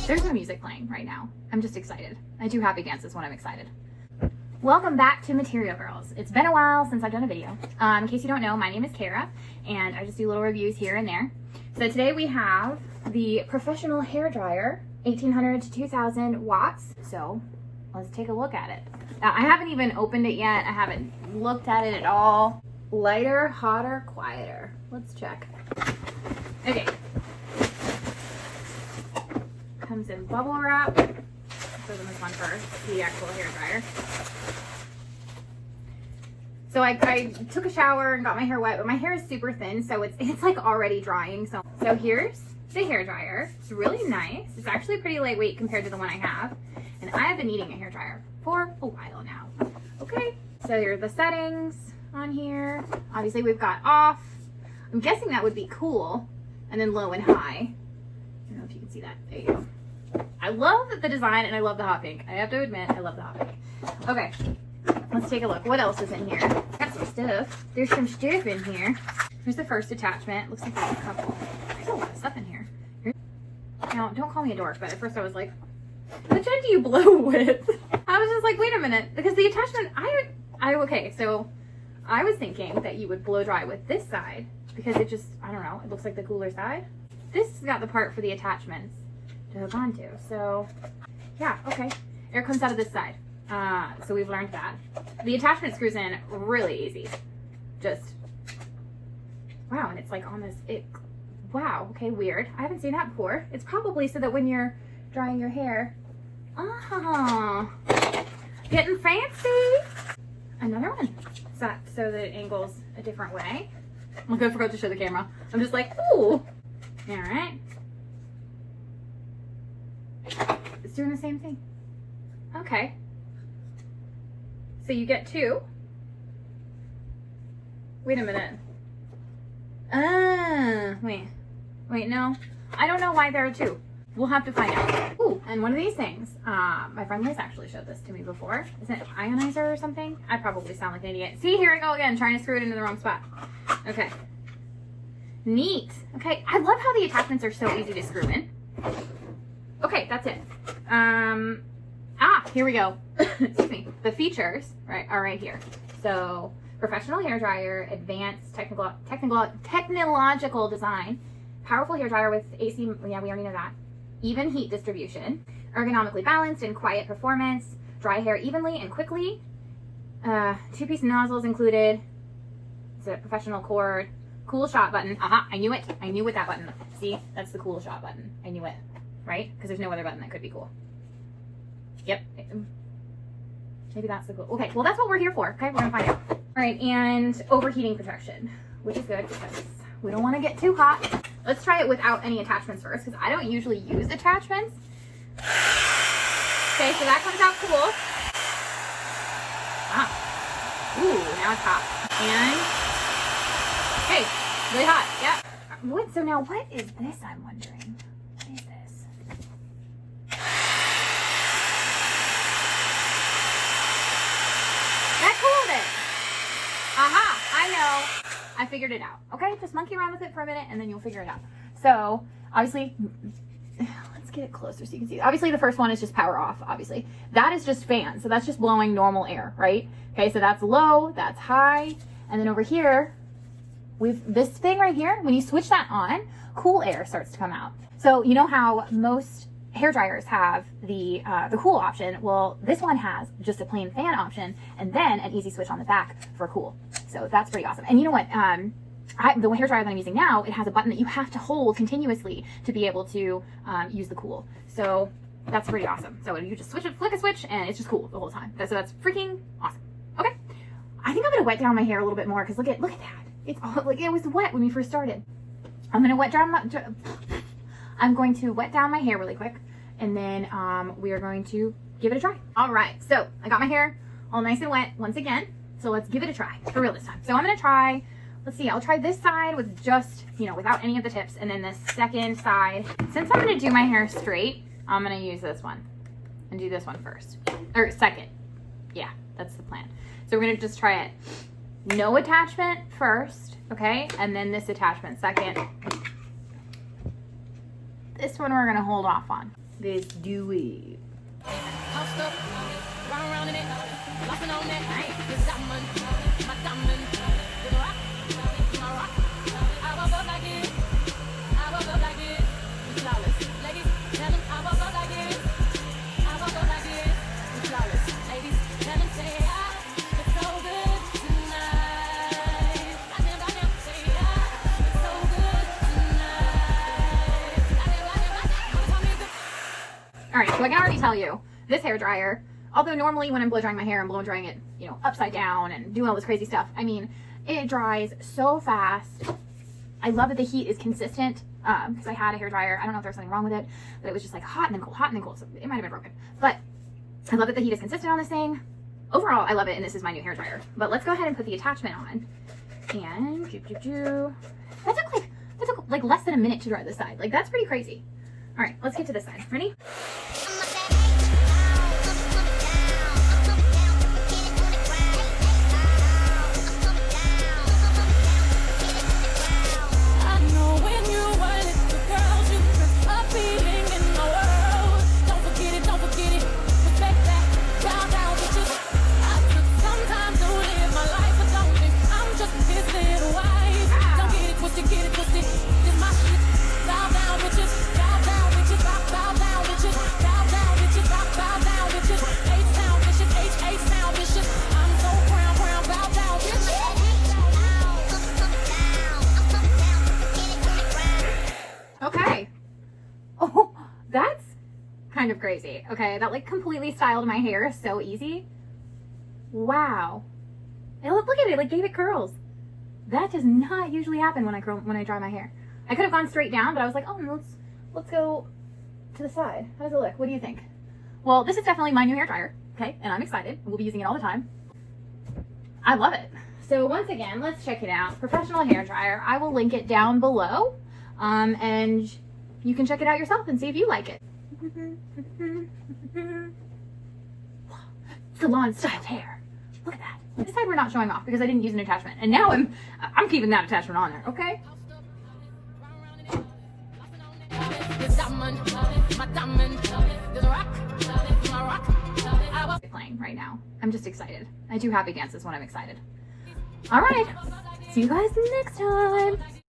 There's no music playing right now. I'm just excited. I do happy dances when I'm excited. Welcome back to Material Girls. It's been a while since I've done a video. In case you don't know, my name is Kara, and I just do little reviews here and there. So today we have the professional hair dryer, 1800 to 2000 watts. So let's take a look at it. Now, I haven't even opened it yet. I haven't looked at it at all. Lighter, hotter, quieter. Let's check. Okay. Comes in bubble wrap. So this one first, the actual hair dryer. So I took a shower and got my hair wet, but my hair is super thin, so it's like already drying. So here's the hair dryer. It's really nice. It's actually pretty lightweight compared to the one I have. And I have been needing a hair dryer for a while now. Okay, so here are the settings on here. Obviously we've got off. I'm guessing that would be cool. And then low and high. I don't know if you can see that. There you go. I love the design and I love the hot pink. I have to admit, I love the hot pink. Okay, let's take a look. What else is in here? Got some stuff. There's some stuff in here. Here's the first attachment. Looks like there's a couple. There's a lot of stuff in here. Now, don't call me a dork, but at first I was like, which end do you blow with? I was just like, wait a minute. Because the attachment, okay, so I was thinking that you would blow dry with this side because it just, I don't know, it looks like the cooler side. This has got the part for the attachments to hook onto. So yeah, okay. Air comes out of this side. So we've learned that. The attachment screws in really easy. Just, wow, and it's like on this, wow, okay, weird. I haven't seen that before. It's probably so that when you're drying your hair, getting fancy. Another one. So that it angles a different way. Look, I forgot to show the camera. I'm just like, ooh. All right. It's doing the same thing. Okay. So you get two. Wait a minute. Wait, no. I don't know why there are two. We'll have to find out. Ooh, and one of these things, my friend Liz actually showed this to me before. Is it ionizer or something? I probably sound like an idiot. See, here I go again, trying to screw it into the wrong spot. Okay. Neat. Okay, I love how the attachments are so easy to screw in. Okay, that's it. Here we go. Excuse me. The features are right here. So, professional hair dryer, advanced technological design, powerful hair dryer with AC, yeah, we already know that. Even heat distribution, ergonomically balanced and quiet performance, dry hair evenly and quickly, 2-piece nozzles included. It's a professional cord, cool shot button. I knew it. I knew what that button. See, that's the cool shot button. I knew it, right? Because there's no other button that could be cool. Yep. Maybe that's the cool. Okay, well that's what we're here for. Okay, we're gonna find out. All right, and overheating protection, which is good because we don't want to get too hot. Let's try it without any attachments first because I don't usually use attachments. Okay, so that comes out cool. Ooh, now it's hot. And, hey, really hot, yeah. What, so now what is this, I'm wondering? What is this? That cooled it. I know. I figured it out. Okay, just monkey around with it for a minute and then you'll figure it out. So, obviously, let's get it closer so you can see. Obviously, the first one is just power off, obviously. That is just fan, so that's just blowing normal air, right? Okay, so that's low, that's high. And then over here, this thing right here, when you switch that on, cool air starts to come out. So, you know how most hair dryers have the cool option? Well, this one has just a plain fan option and then an easy switch on the back for cool. So that's pretty awesome. And you know what? The hair dryer that I'm using now, it has a button that you have to hold continuously to be able to use the cool. So that's pretty awesome. So you just flick a switch, and it's just cool the whole time. So that's freaking awesome. Okay, I think I'm gonna wet down my hair a little bit more because look at that. It's all like it was wet when we first started. I'm going to wet down my hair really quick, and then we are going to give it a try. All right, so I got my hair all nice and wet once again. So let's give it a try for real this time. So I'm gonna try, let's see, I'll try this side with just, without any of the tips. And then the second side, since I'm gonna do my hair straight, I'm gonna use this one and do this one first, or second. Yeah, that's the plan. So we're gonna just try it. No attachment first, okay? And then this attachment second. This one we're gonna hold off on. Let's do it. Housed up, round in it, laughing on that. Nice. This diamond, my diamond, the rock, my rock. I woke up like this, I woke up like this, it's flawless. Ladies, tell them I woke up like this, I woke up like this, it's flawless. Ladies, tell them say it's so good tonight. I never say it's so good tonight. Tell me good. All right, so I can already tell you, this hair dryer, although normally when I'm blow drying my hair, I'm blow drying it, you know, upside down and doing all this crazy stuff. I mean, it dries so fast. I love that the heat is consistent, because I had a hair dryer. I don't know if there's something wrong with it, but it was just like hot and then cold, hot and then cold. So it might have been broken. But I love that the heat is consistent on this thing. Overall, I love it, and this is my new hair dryer. But let's go ahead and put the attachment on. And that took like less than a minute to dry this side. Like, that's pretty crazy. All right, let's get to this side. Ready? I know when you were little girls, you were a feeling in the world. Don't forget it, respect that. Bow down, bitches. I took some time to live my life, but don't think I'm just his little wife. Don't get it twisted, this my shit. Bow down, bitches, bow down, bitches, bow down, bitches, bow down, bitches, bow down, bitches. H-Town, bitches, H-Town, bitches. I'm so brown, bow down, bitches. Okay. Oh, that's kind of crazy. Okay, that like completely styled my hair so easy. Wow. And look at it, like gave it curls. That does not usually happen when I dry my hair. I could have gone straight down, but I was like, oh, let's go to the side. How does it look? What do you think? Well, this is definitely my new hair dryer, okay? And I'm excited. We'll be using it all the time. I love it. So once again, let's check it out. Professional hair dryer. I will link it down below. And you can check it out yourself and see if you like it. Salon styled hair. Look at that. This side we're not showing off because I didn't use an attachment. And now I'm keeping that attachment on there, okay? Playing right now. I'm just excited. I do happy dances when I'm excited. All right. See you guys next time.